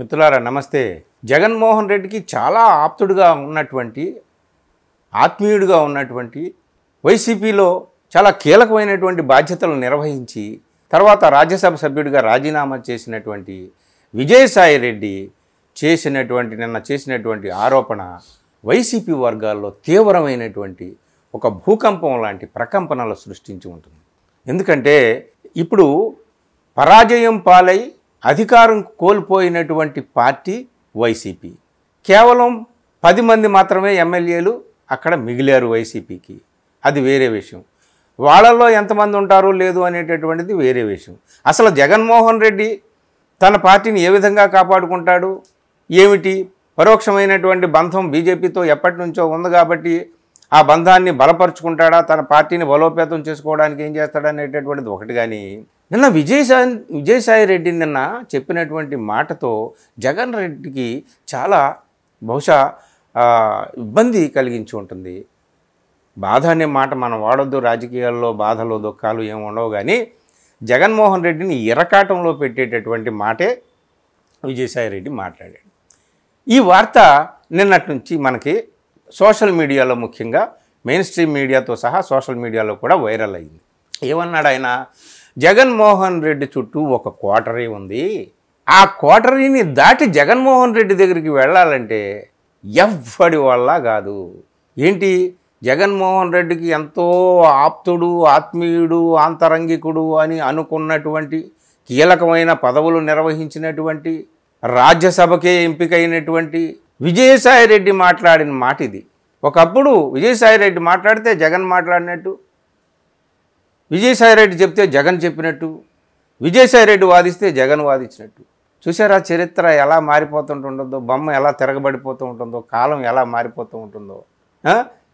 మిత్రులారా నమస్తే. జగన్మోహన్ రెడ్డికి చాలా ఆప్తుడుగా ఉన్నటువంటి ఆత్మీయుడిగా ఉన్నటువంటి వైసీపీలో చాలా కీలకమైనటువంటి బాధ్యతలు నిర్వహించి తర్వాత రాజ్యసభ సభ్యుడిగా రాజీనామా చేసినటువంటి విజయసాయి రెడ్డి నిన్న చేసినటువంటి ఆరోపణ వైసీపీ వర్గాల్లో తీవ్రమైనటువంటి ఒక భూకంపం లాంటి ప్రకంపనలు సృష్టించి ఉంటుంది. ఎందుకంటే ఇప్పుడు పరాజయం పాలై అధికారం కోల్పోయినటువంటి పార్టీ వైసీపీ. కేవలం 10 మంది మాత్రమే ఎమ్మెల్యేలు అక్కడ మిగిలారు వైసీపీకి. అది వేరే విషయం. వాళ్ళల్లో ఎంతమంది ఉంటారో లేదు అనేటటువంటిది వేరే విషయం. అసలు జగన్మోహన్ రెడ్డి తన పార్టీని ఏ విధంగా కాపాడుకుంటాడు, ఏమిటి? పరోక్షమైనటువంటి బంధం బీజేపీతో ఎప్పటి నుంచో ఉంది కాబట్టి ఆ బంధాన్ని బలపరుచుకుంటాడా, తన పార్టీని బలోపేతం చేసుకోవడానికి ఏం చేస్తాడనేటటువంటిది ఒకటి. కానీ నిన్న విజయసాయి రెడ్డి నిన్న చెప్పినటువంటి మాటతో జగన్ రెడ్డికి చాలా బహుశా ఇబ్బంది కలిగించి ఉంటుంది. బాధ అనే మాట మనం వాడొద్దు, రాజకీయాల్లో బాధలు దుఃఖాలు ఏమి ఉండవు. కానీ జగన్మోహన్ రెడ్డిని ఇరకాటంలో పెట్టేటటువంటి మాటే విజయసాయి రెడ్డి మాట్లాడాడు. ఈ వార్త నిన్నటి నుంచి మనకి సోషల్ మీడియాలో, ముఖ్యంగా మెయిన్ స్ట్రీమ్ మీడియాతో సహా సోషల్ మీడియాలో కూడా వైరల్ అయింది. ఏమన్నాడు ఆయన? జగన్మోహన్ రెడ్డి చుట్టూ ఒక కోటరీ ఉంది, ఆ కోటరీని దాటి జగన్మోహన్ రెడ్డి దగ్గరికి వెళ్ళాలంటే ఎవ్వడి వల్ల కాదు. ఏంటి? జగన్మోహన్ రెడ్డికి ఎంతో ఆప్తుడు, ఆత్మీయుడు, ఆంతరంగికుడు అని అనుకున్నటువంటి, కీలకమైన పదవులు నిర్వహించినటువంటి, రాజ్యసభకే ఎంపికైనటువంటి విజయసాయి రెడ్డి మాట్లాడిన మాట ఇది. ఒకప్పుడు విజయసాయి రెడ్డి మాట్లాడితే జగన్ మాట్లాడినట్టు, విజయసాయి రెడ్డి చెప్తే జగన్ చెప్పినట్టు, విజయసాయి రెడ్డి వాదిస్తే జగన్ వాదించినట్టు. చూసారా చరిత్ర ఎలా మారిపోతుంటుంటుందో, బొమ్మ ఎలా తిరగబడిపోతూ ఉంటుందో, కాలం ఎలా మారిపోతూ ఉంటుందో.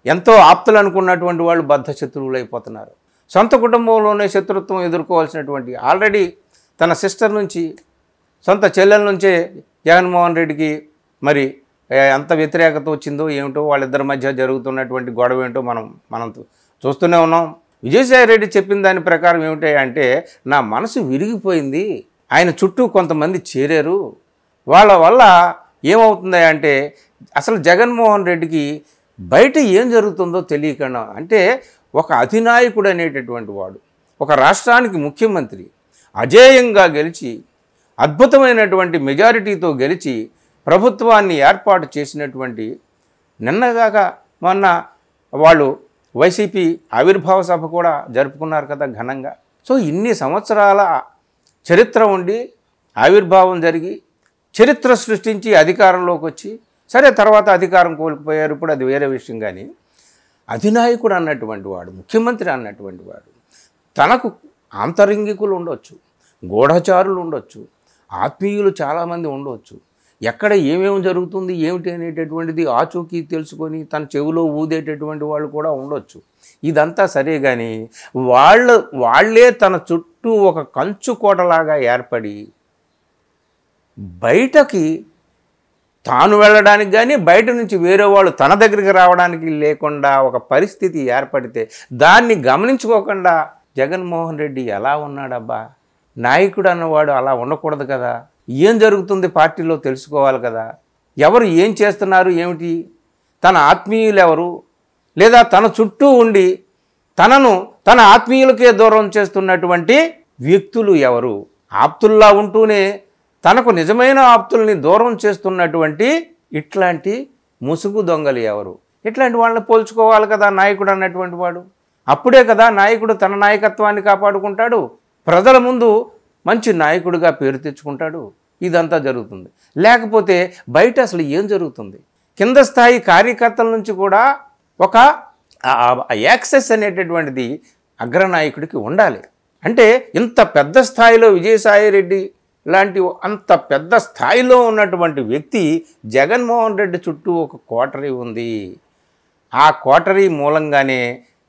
ఎంతో ఆప్తులు అనుకున్నటువంటి వాళ్ళు బద్ధ శత్రువులు అయిపోతున్నారు. సొంత కుటుంబంలోనే శత్రుత్వం ఎదుర్కోవాల్సినటువంటి, ఆల్రెడీ తన సిస్టర్ నుంచి, సొంత చెల్లెల నుంచే జగన్మోహన్ రెడ్డికి మరి ఎంత వ్యతిరేకత వచ్చిందో ఏమిటో, వాళ్ళిద్దరి మధ్య జరుగుతున్నటువంటి గొడవ ఏంటో మనం చూస్తూనే ఉన్నాం. విజయసాయి రెడ్డి చెప్పిన దాని ప్రకారం ఏమిటంటే, నా మనసు విరిగిపోయింది, ఆయన చుట్టూ కొంతమంది చేరారు, వాళ్ళ వల్ల ఏమవుతుంది అంటే అసలు జగన్మోహన్ రెడ్డికి బయట ఏం జరుగుతుందో తెలియకుండా, అంటే ఒక అధినాయకుడు అనేటటువంటి వాడు, ఒక రాష్ట్రానికి ముఖ్యమంత్రి, అజేయంగా గెలిచి అద్భుతమైనటువంటి మెజారిటీతో గెలిచి ప్రభుత్వాన్ని ఏర్పాటు చేసినటువంటి, నిన్నగాక మొన్న వాళ్ళు వైసీపీ ఆవిర్భావ సభ కూడా జరుపుకున్నారు కదా ఘనంగా. సో ఇన్ని సంవత్సరాల చరిత్ర ఉండి, ఆవిర్భావం జరిగి, చరిత్ర సృష్టించి అధికారంలోకి వచ్చి, సరే తర్వాత అధికారం కోల్పోయారు, ఇప్పుడు అది వేరే విషయం. కానీ అధినాయకుడు అన్నటువంటి వాడు, ముఖ్యమంత్రి అన్నటువంటి వాడు, తనకు ఆంతరంగికులు ఉండొచ్చు, గూఢచారులు ఉండొచ్చు, ఆత్మీయులు చాలామంది ఉండవచ్చు, ఎక్కడ ఏమేమి జరుగుతుంది ఏమిటి అనేటటువంటిది ఆచూకీ తెలుసుకొని తన చెవిలో ఊదేటటువంటి వాళ్ళు కూడా ఉండొచ్చు. ఇదంతా సరే, కానీ వాళ్ళే తన చుట్టూ ఒక కంచుకోటలాగా ఏర్పడి బయటకి తాను వెళ్ళడానికి కానీ బయట నుంచి వేరే వాళ్ళు తన దగ్గరికి రావడానికి లేకుండా ఒక పరిస్థితి ఏర్పడితే దాన్ని గమనించుకోకుండా జగన్మోహన్ రెడ్డి ఎలా ఉన్నాడబ్బా? నాయకుడు అన్నవాడు అలా ఉండకూడదు కదా. ఏం జరుగుతుంది పార్టీలో తెలుసుకోవాలి కదా. ఎవరు ఏం చేస్తున్నారు ఏమిటి, తన ఆత్మీయులు ఎవరు, లేదా తన చుట్టూ ఉండి తన ఆత్మీయులకే దూరం చేస్తున్నటువంటి వ్యక్తులు ఎవరు, ఆప్తుల్లా ఉంటూనే తనకు నిజమైన ఆప్తుల్ని దూరం చేస్తున్నటువంటి ఇట్లాంటి ముసుగు దొంగలు ఎవరు? ఇట్లాంటి వాళ్ళని పోల్చుకోవాలి కదా నాయకుడు అన్నటువంటి వాడు. అప్పుడే కదా నాయకుడు తన నాయకత్వాన్ని కాపాడుకుంటాడు, ప్రజల ముందు మంచి నాయకుడిగా పేరు తెచ్చుకుంటాడు. ఇదంతా జరుగుతుంది. లేకపోతే బయట అసలు ఏం జరుగుతుంది? కింద స్థాయి కార్యకర్తల నుంచి కూడా ఒక యాక్సెస్ అనేటటువంటిది అగ్రనాయకుడికి ఉండాలి. అంటే ఇంత పెద్ద స్థాయిలో విజయసాయి రెడ్డి లాంటి అంత పెద్ద స్థాయిలో ఉన్నటువంటి వ్యక్తి, జగన్మోహన్ రెడ్డి చుట్టూ ఒక కోటరీ ఉంది, ఆ కోటరీ మూలంగానే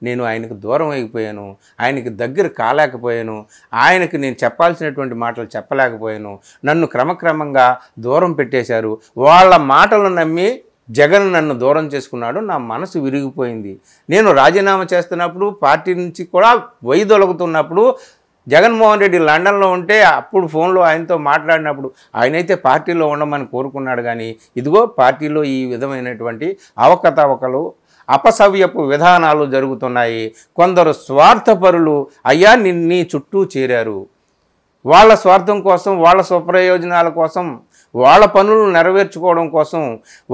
నేను ఆయనకు దూరం అయిపోయాను, ఆయనకి దగ్గర కాలేకపోయాను, ఆయనకి నేను చెప్పాల్సినటువంటి మాటలు చెప్పలేకపోయాను, నన్ను క్రమక్రమంగా దూరం పెట్టేశారు, వాళ్ళ మాటలు నమ్మి జగన్ నన్ను దూరం చేసుకున్నాడు, నా మనసు విరిగిపోయింది. నేను రాజీనామా చేస్తున్నప్పుడు, పార్టీ నుంచి కూడా వైదొలుగుతున్నప్పుడు జగన్మోహన్ రెడ్డి లండన్లో ఉంటే అప్పుడు ఫోన్లో ఆయనతో మాట్లాడినప్పుడు ఆయనైతే పార్టీలో ఉండమని కోరుకున్నాడు, కానీ ఇదిగో పార్టీలో ఈ విధమైనటువంటి అవకతవకలు అపసవ్యపు విధానాలు జరుగుతున్నాయి. కొందరు స్వార్థపరులు అయ్యా నీ చుట్టూ చేరారు. వాళ్ళ స్వార్థం కోసం, వాళ్ళ స్వప్రయోజనాల కోసం, వాళ్ళ పనులు నెరవేర్చుకోవడం కోసం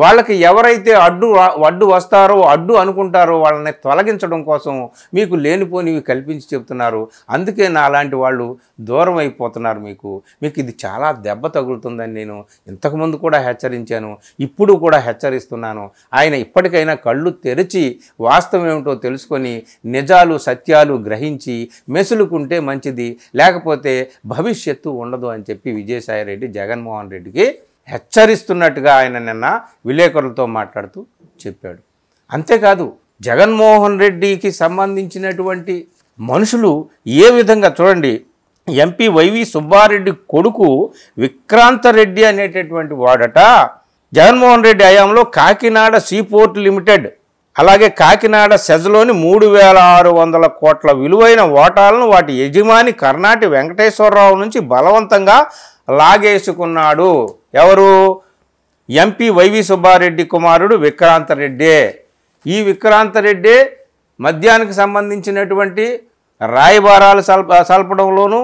వాళ్ళకి ఎవరైతే అడ్డు వస్తారో, అడ్డు అనుకుంటారో వాళ్ళని తొలగించడం కోసం మీకు లేనిపోనివి కల్పించి చెప్తున్నారు. అందుకే నా అలాంటి వాళ్ళు దూరం అయిపోతున్నారు. మీకు ఇది చాలా దెబ్బ తగులుతుందని నేను ఇంతకుముందు కూడా హెచ్చరించాను, ఇప్పుడు కూడా హెచ్చరిస్తున్నాను. ఆయన ఇప్పటికైనా కళ్ళు తెరిచి వాస్తవం ఏమిటో తెలుసుకొని నిజాలు సత్యాలు గ్రహించి మెసులుకుంటే మంచిది, లేకపోతే భవిష్యత్తు ఉండదు అని చెప్పి విజయసాయిరెడ్డి జగన్మోహన్ రెడ్డికి హెచ్చరిస్తున్నట్టుగా ఆయన నిన్న విలేకరులతో మాట్లాడుతూ చెప్పాడు. అంతేకాదు జగన్మోహన్ రెడ్డికి సంబంధించినటువంటి మనుషులు ఏ విధంగా చూడండి, ఎంపీ వైవి సుబ్బారెడ్డి కొడుకు విక్రాంతరెడ్డి అనేటటువంటి వాడట జగన్మోహన్ రెడ్డి హయాంలో కాకినాడ సీపోర్ట్ లిమిటెడ్ అలాగే కాకినాడ సెజ్లోని 3,600 కోట్ల విలువైన ఓటాలను వాటి యజమాని కర్ణాటి వెంకటేశ్వరరావు నుంచి బలవంతంగా లాగేసుకున్నాడు. ఎవరు? ఎంపీ వైవి సుబ్బారెడ్డి కుమారుడు విక్రాంతరెడ్డి. ఈ విక్రాంతరెడ్డి మద్యానికి సంబంధించినటువంటి రాయబారాలు సల్పడంలోనూ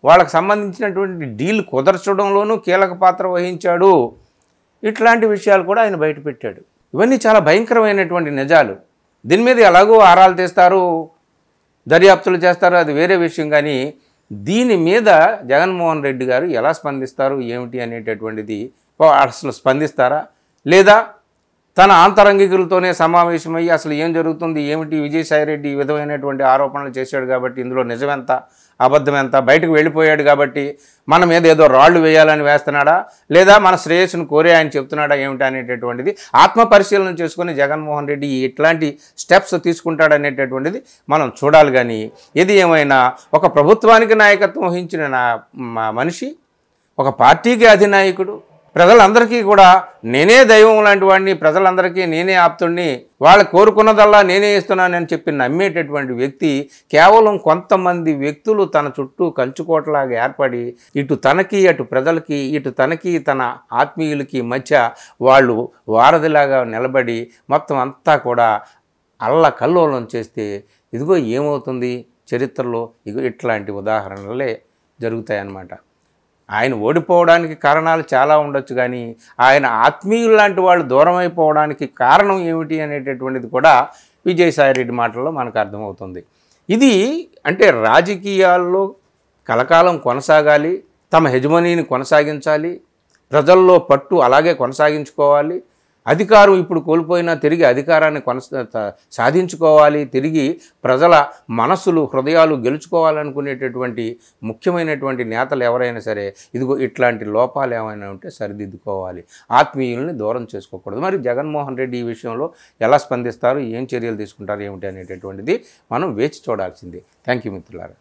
వాళ్ళకు సంబంధించినటువంటి డీల్ కుదర్చడంలోనూ కీలక పాత్ర వహించాడు. ఇట్లాంటి విషయాలు కూడా ఆయన బయటపెట్టాడు. ఇవన్నీ చాలా భయంకరమైనటువంటి నిజాలు. దీని మీద ఎలాగో ఆరాలు తీస్తారు, దర్యాప్తులు చేస్తారు, అది వేరే విషయం. కానీ దీని మీద జగన్మోహన్ రెడ్డి గారు ఎలా స్పందిస్తారు ఏమిటి అనేటటువంటిది, అసలు స్పందిస్తారా లేదా తన ఆంతరంగికులతోనే సమావేశమయ్యి అసలు ఏం జరుగుతుంది ఏమిటి, విజయసాయిరెడ్డి ఈ విధమైనటువంటి ఆరోపణలు చేశాడు కాబట్టి ఇందులో నిజమెంత అబద్ధం ఎంత, బయటకు వెళ్ళిపోయాడు కాబట్టి మన మీద ఏదో రాళ్ళు వేయాలని వేస్తున్నాడా, లేదా మన శ్రేయస్సును కోరే ఆయన చెప్తున్నాడా ఏమిటి అనేటటువంటిది ఆత్మ పరిశీలన చేసుకుని జగన్మోహన్ రెడ్డి ఇట్లాంటి స్టెప్స్ తీసుకుంటాడనేటటువంటిది మనం చూడాలి. కానీ ఏది ఏమైనా ఒక ప్రభుత్వానికి నాయకత్వం వహించిన మనిషి, ఒక పార్టీకి అధినాయకుడు, ప్రజలందరికీ కూడా నేనే దైవం లాంటి వాడిని, ప్రజలందరికీ నేనే ఆప్తుడిని, వాళ్ళు కోరుకున్నదల్లా నేనే ఇస్తున్నానని చెప్పి నమ్మేటటువంటి వ్యక్తి కేవలం కొంతమంది వ్యక్తులు తన చుట్టూ కంచుకోటలాగా ఏర్పడి ఇటు తనకి అటు ప్రజలకి ఇటు తనకి తన ఆత్మీయులకి మధ్య వాళ్ళు వారధిలాగా నిలబడి మొత్తం అంతా కూడా అల్లకల్లోలం చేస్తే ఇదిగో ఏమవుతుంది చరిత్రలో, ఇగో ఇట్లాంటి ఉదాహరణలే జరుగుతాయన్నమాట. ఆయన ఓడిపోవడానికి కారణాలు చాలా ఉండొచ్చు, కానీ ఆయన ఆత్మీయులు లాంటి వాళ్ళు దూరం అయిపోవడానికి కారణం ఏమిటి అనేటటువంటిది కూడా విజయసాయిరెడ్డి మాటల్లో మనకు అర్థమవుతుంది. ఇది అంటే రాజకీయాల్లో కలకాలం కొనసాగాలి, తమ హెజమనీని కొనసాగించాలి, ప్రజల్లో పట్టు అలాగే కొనసాగించుకోవాలి, అధికారం ఇప్పుడు కోల్పోయినా తిరిగి అధికారాన్ని సాధించుకోవాలి, తిరిగి ప్రజల మనస్సులు హృదయాలు గెలుచుకోవాలనుకునేటటువంటి ముఖ్యమైనటువంటి నేతలు ఎవరైనా సరే ఇదిగో ఇట్లాంటి లోపాలు ఏమైనా ఉంటే సరిదిద్దుకోవాలి, ఆత్మీయుల్ని దూరం చేసుకోకూడదు. మరి జగన్మోహన్ రెడ్డి ఈ విషయంలో ఎలా స్పందిస్తారు, ఏం చర్యలు తీసుకుంటారు ఏమిటి అనేటటువంటిది మనం వేచి చూడాల్సిందే. థ్యాంక్ యూ మిత్రులారా.